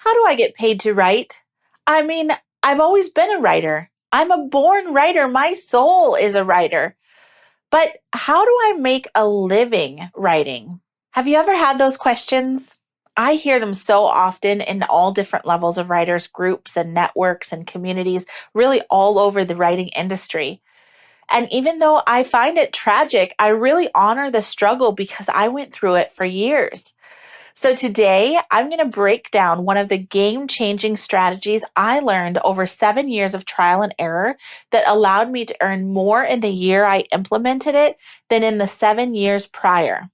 How do I get paid to write? I mean, I've always been a writer. I'm a born writer. My soul is a writer. But how do I make a living writing? Have you ever had those questions? I hear them so often in all different levels of writers groups and networks and communities, really all over the writing industry. And even though I find it tragic, I really honor the struggle because I went through it for years. So today, I'm going to break down one of the game-changing strategies I learned over 7 years of trial and error that allowed me to earn more in the year I implemented it than in the 7 years prior.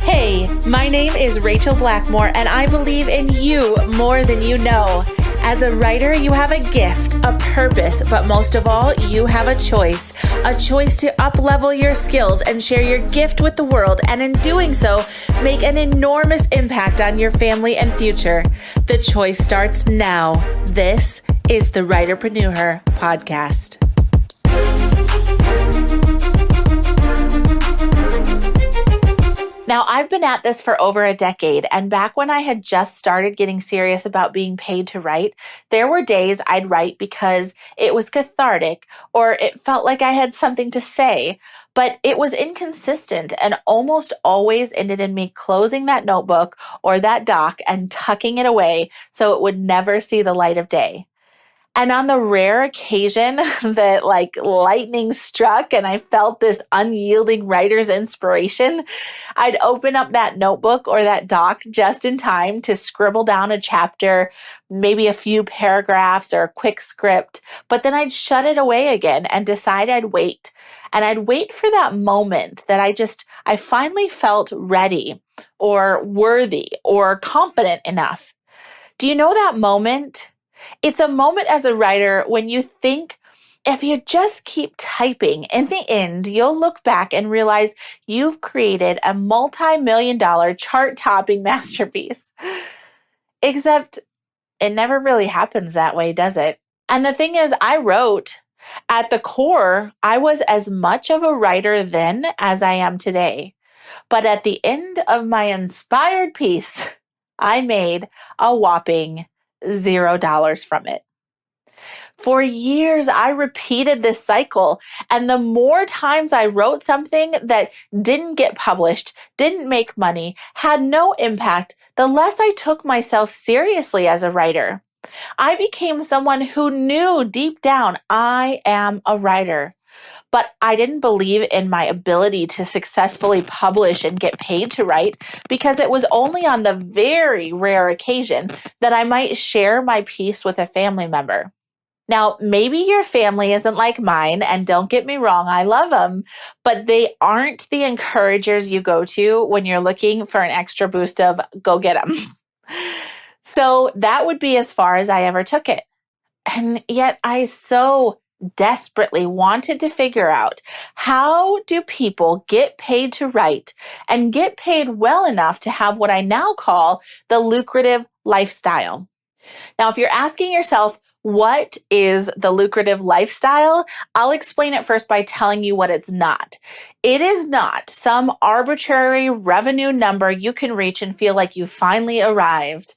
Hey, my name is Racheal Blackmore, and I believe in you more than you know. As a writer, you have a gift, a purpose, but most of all, you have a choice to up-level your skills and share your gift with the world, and in doing so, make an enormous impact on your family and future. The choice starts now. This is the WriterpreneuHER podcast. Now, I've been at this for over a decade, and back when I had just started getting serious about being paid to write, there were days I'd write because it was cathartic or it felt like I had something to say, but it was inconsistent and almost always ended in me closing that notebook or that doc and tucking it away so it would never see the light of day. And on the rare occasion that lightning struck and I felt this unyielding writer's inspiration, I'd open up that notebook or that doc just in time to scribble down a chapter, maybe a few paragraphs or a quick script, but then I'd shut it away again and decide I'd wait. And I'd wait for that moment that I finally felt ready or worthy or confident enough. Do you know that moment? It's a moment as a writer when you think if you just keep typing, in the end, you'll look back and realize you've created a multi-million-dollar chart-topping masterpiece. Except it never really happens that way, does it? And the thing is, I wrote. At the core, I was as much of a writer then as I am today. But at the end of my inspired piece, I made a whopping $0 from it. For years, I repeated this cycle, and the more times I wrote something that didn't get published, didn't make money, had no impact, the less I took myself seriously as a writer. I became someone who knew deep down I am a writer. But I didn't believe in my ability to successfully publish and get paid to write because it was only on the very rare occasion that I might share my piece with a family member. Now, maybe your family isn't like mine, and don't get me wrong, I love them, but they aren't the encouragers you go to when you're looking for an extra boost of go get them. So that would be as far as I ever took it. And yet I so desperately wanted to figure out, how do people get paid to write and get paid well enough to have what I now call the lucrative lifestyle? Now, if you're asking yourself, what is the lucrative lifestyle? I'll explain it first by telling you what it's not. It is not some arbitrary revenue number you can reach and feel like you finally arrived.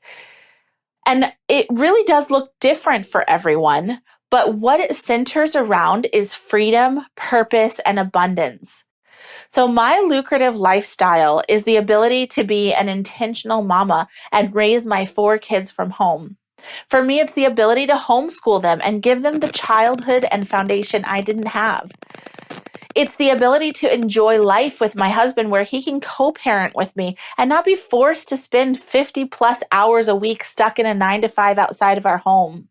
And it really does look different for everyone. But what it centers around is freedom, purpose, and abundance. So my lucrative lifestyle is the ability to be an intentional mama and raise my 4 kids from home. For me, it's the ability to homeschool them and give them the childhood and foundation I didn't have. It's the ability to enjoy life with my husband where he can co-parent with me and not be forced to spend 50 plus hours a week stuck in a 9-to-5 outside of our home.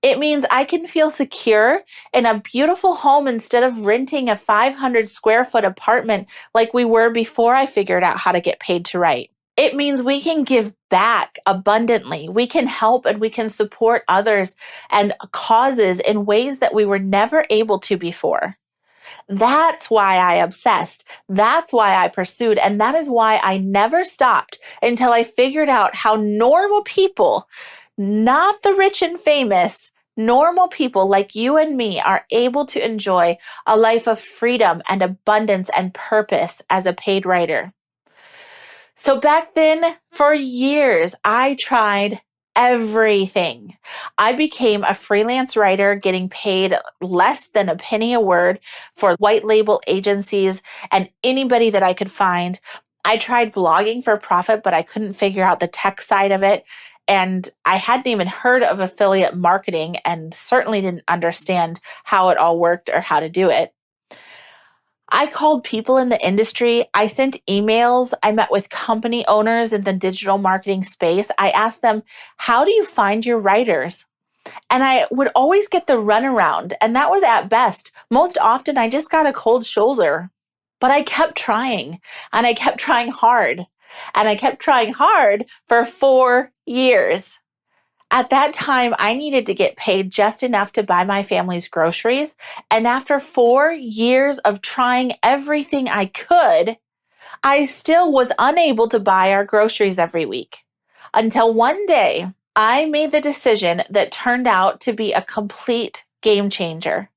It means I can feel secure in a beautiful home instead of renting a 500 square foot apartment like we were before I figured out how to get paid to write. It means we can give back abundantly. We can help and we can support others and causes in ways that we were never able to before. That's why I obsessed. That's why I pursued. And that is why I never stopped until I figured out how normal people, not the rich and famous, Normal people like you and me are able to enjoy a life of freedom and abundance and purpose as a paid writer. So back then, for years, I tried everything. I became a freelance writer getting paid less than a penny a word for white label agencies and anybody that I could find. I tried blogging for profit, but I couldn't figure out the tech side of it. And I hadn't even heard of affiliate marketing and certainly didn't understand how it all worked or how to do it. I called people in the industry. I sent emails. I met with company owners in the digital marketing space. I asked them, how do you find your writers? And I would always get the runaround. And that was at best. Most often, I just got a cold shoulder. But I kept trying and I kept trying hard. And I kept trying hard for 4 years. At that time, I needed to get paid just enough to buy my family's groceries. And after 4 years of trying everything I could, I still was unable to buy our groceries every week. Until one day, I made the decision that turned out to be a complete game changer.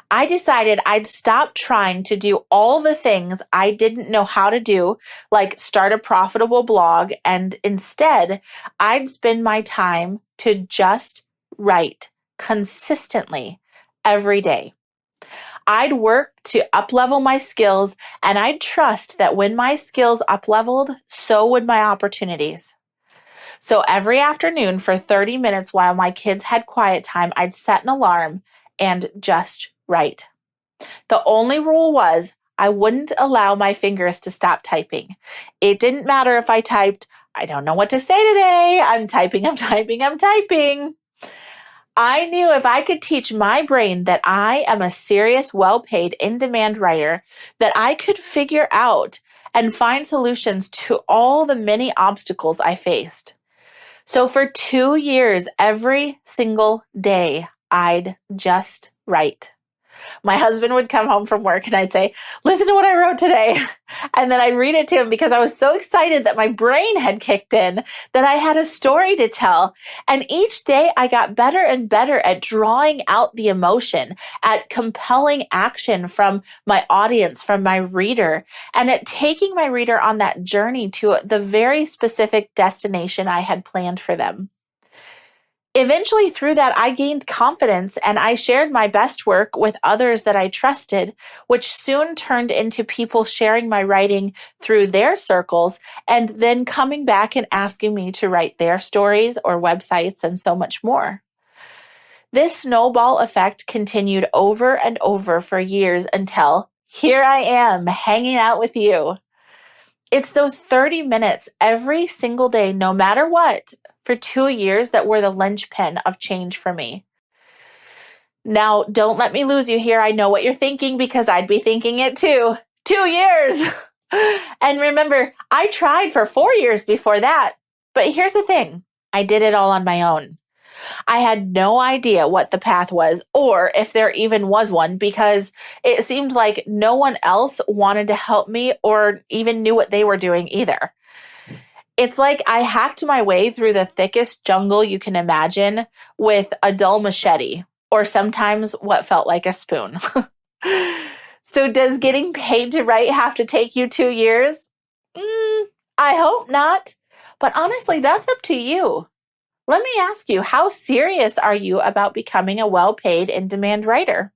I decided I'd stop trying to do all the things I didn't know how to do, like start a profitable blog, and instead, I'd spend my time to just write consistently every day. I'd work to uplevel my skills, and I'd trust that when my skills upleveled, so would my opportunities. So every afternoon for 30 minutes while my kids had quiet time, I'd set an alarm and just write. The only rule was I wouldn't allow my fingers to stop typing. It didn't matter if I typed, I don't know what to say today. I'm typing. I knew if I could teach my brain that I am a serious, well-paid, in-demand writer, that I could figure out and find solutions to all the many obstacles I faced. So for 2 years, every single day, I'd just write. My husband would come home from work and I'd say, listen to what I wrote today. And then I'd read it to him because I was so excited that my brain had kicked in, that I had a story to tell. And each day I got better and better at drawing out the emotion, at compelling action from my audience, from my reader, and at taking my reader on that journey to the very specific destination I had planned for them. Eventually, through that, I gained confidence and I shared my best work with others that I trusted, which soon turned into people sharing my writing through their circles and then coming back and asking me to write their stories or websites and so much more. This snowball effect continued over and over for years until here I am hanging out with you. It's those 30 minutes every single day, no matter what, for 2 years that were the linchpin of change for me. Now, don't let me lose you here. I know what you're thinking because I'd be thinking it too. 2 years. And remember, I tried for 4 years before that. But here's the thing. I did it all on my own. I had no idea what the path was or if there even was one because it seemed like no one else wanted to help me or even knew what they were doing either. It's like I hacked my way through the thickest jungle you can imagine with a dull machete, or sometimes what felt like a spoon. So does getting paid to write have to take you 2 years? I hope not. But honestly, that's up to you. Let me ask you, how serious are you about becoming a well-paid, in-demand writer?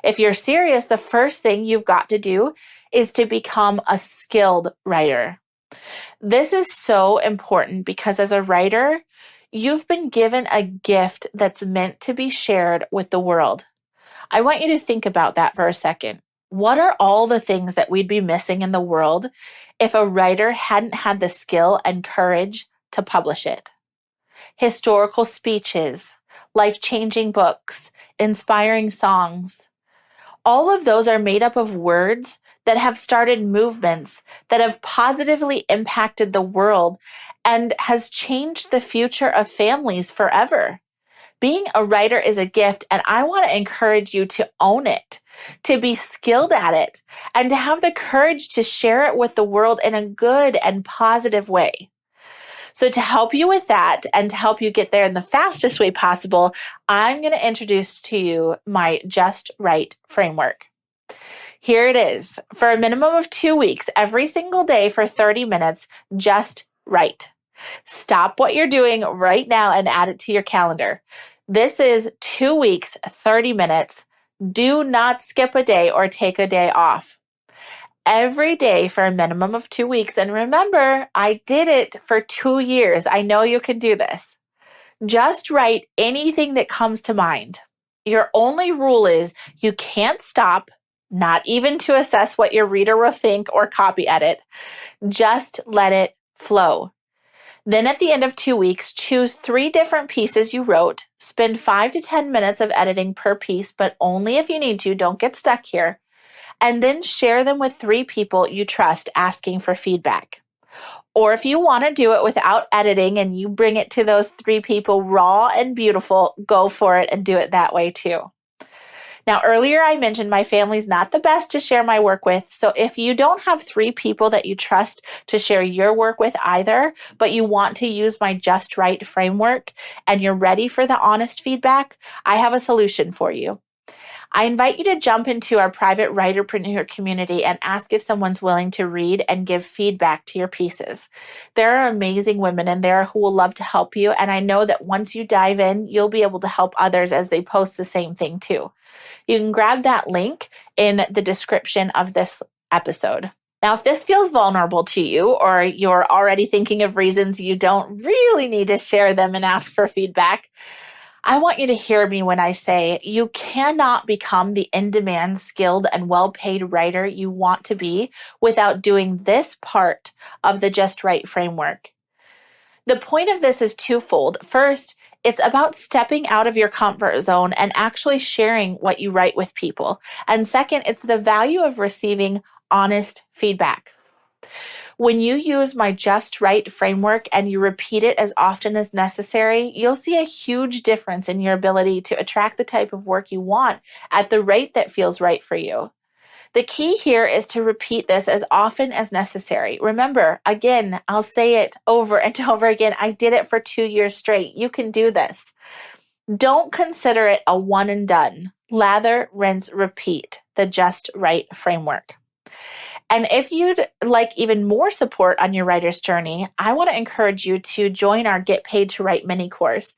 If you're serious, the first thing you've got to do is to become a skilled writer. This is so important because as a writer, you've been given a gift that's meant to be shared with the world. I want you to think about that for a second. What are all the things that we'd be missing in the world if a writer hadn't had the skill and courage to publish it? Historical speeches, life-changing books, inspiring songs. All of those are made up of words that have started movements that have positively impacted the world and has changed the future of families forever. Being a writer is a gift, and I want to encourage you to own it, to be skilled at it, and to have the courage to share it with the world in a good and positive way. So to help you with that and to help you get there in the fastest way possible, I'm going to introduce to you my Just Write framework. Here it is. For a minimum of 2 weeks, every single day for 30 minutes, just write. Stop what you're doing right now and add it to your calendar. This is 2 weeks, 30 minutes. Do not skip a day or take a day off. Every day for a minimum of 2 weeks. And remember, I did it for 2 years. I know you can do this. Just write anything that comes to mind. Your only rule is you can't stop, not even to assess what your reader will think or copy edit. Just let it flow. Then at the end of 2 weeks, choose 3 different pieces you wrote. Spend 5 to 10 minutes of editing per piece, but only if you need to. Don't get stuck here. And then share them with 3 people you trust asking for feedback. Or if you want to do it without editing and you bring it to those 3 people raw and beautiful, go for it and do it that way too. Now, earlier I mentioned my family's not the best to share my work with, so if you don't have 3 people that you trust to share your work with either, but you want to use my Just Write framework and you're ready for the honest feedback, I have a solution for you. I invite you to jump into our private WriterpreneuHER community and ask if someone's willing to read and give feedback to your pieces. There are amazing women in there who will love to help you, and I know that once you dive in, you'll be able to help others as they post the same thing too. You can grab that link in the description of this episode. Now, if this feels vulnerable to you, or you're already thinking of reasons you don't really need to share them and ask for feedback, I want you to hear me when I say you cannot become the in-demand, skilled, and well-paid writer you want to be without doing this part of the Just Write framework. The point of this is twofold. First, it's about stepping out of your comfort zone and actually sharing what you write with people. And second, it's the value of receiving honest feedback. When you use my Just Write framework and you repeat it as often as necessary, you'll see a huge difference in your ability to attract the type of work you want at the rate that feels right for you. The key here is to repeat this as often as necessary. Remember, again, I'll say it over and over again. I did it for 2 years straight. You can do this. Don't consider it a one and done. Lather, rinse, repeat, the Just Write framework. And if you'd like even more support on your writer's journey, I want to encourage you to join our Get Paid to Write mini course.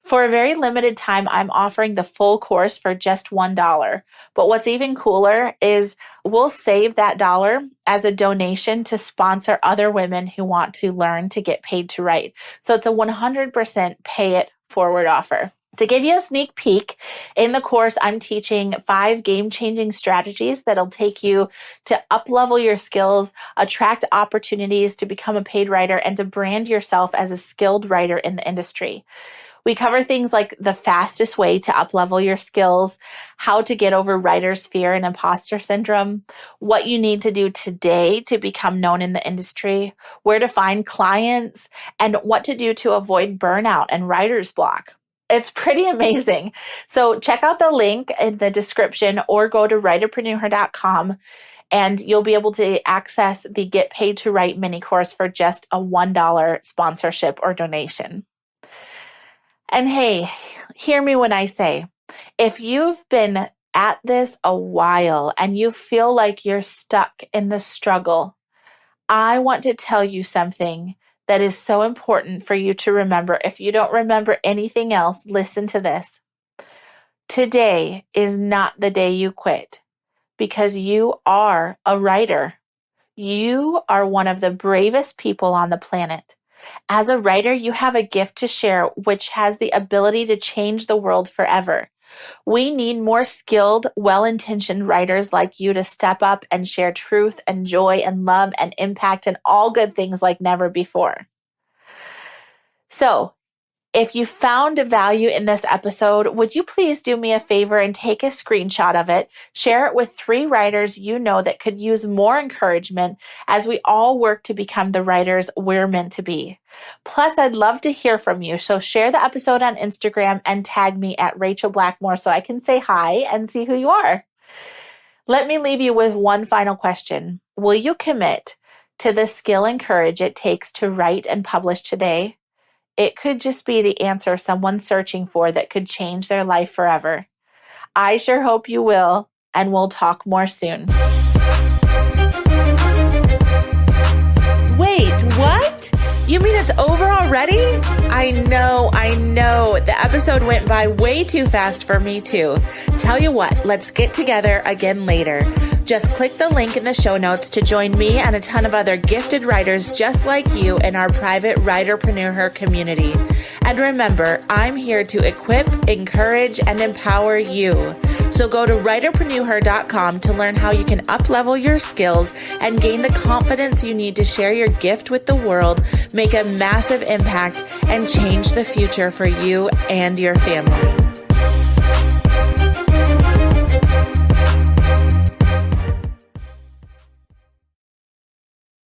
For a very limited time, I'm offering the full course for just $1. But what's even cooler is we'll save that dollar as a donation to sponsor other women who want to learn to get paid to write. So it's a 100% pay it forward offer. To give you a sneak peek, in the course, I'm teaching 5 game-changing strategies that'll take you to up-level your skills, attract opportunities to become a paid writer, and to brand yourself as a skilled writer in the industry. We cover things like the fastest way to up-level your skills, how to get over writer's fear and imposter syndrome, what you need to do today to become known in the industry, where to find clients, and what to do to avoid burnout and writer's block. It's pretty amazing. So check out the link in the description or go to WriterpreneuHER.com and you'll be able to access the Get Paid to Write mini course for just a $1 sponsorship or donation. And hey, hear me when I say, if you've been at this a while and you feel like you're stuck in the struggle, I want to tell you something that is so important for you to remember. If you don't remember anything else, listen to this. Today is not the day you quit because you are a writer. You are one of the bravest people on the planet. As a writer, you have a gift to share, which has the ability to change the world forever. We need more skilled, well-intentioned writers like you to step up and share truth and joy and love and impact and all good things like never before. So, if you found value in this episode, would you please do me a favor and take a screenshot of it, share it with 3 writers you know that could use more encouragement as we all work to become the writers we're meant to be. Plus, I'd love to hear from you, so share the episode on Instagram and tag me at Racheal Blackmore so I can say hi and see who you are. Let me leave you with one final question. Will you commit to the skill and courage it takes to write and publish today, it could just be the answer someone's searching for that could change their life forever. I sure hope you will, and we'll talk more soon. Wait, what? You mean it's over already? I know. The episode went by way too fast for me too. Tell you what, let's get together again later. Just click the link in the show notes to join me and a ton of other gifted writers just like you in our private WriterpreneuHER community. And remember, I'm here to equip, encourage, and empower you. So go to WriterpreneuHER.com to learn how you can up-level your skills and gain the confidence you need to share your gift with the world, make a massive impact, and change the future for you and your family.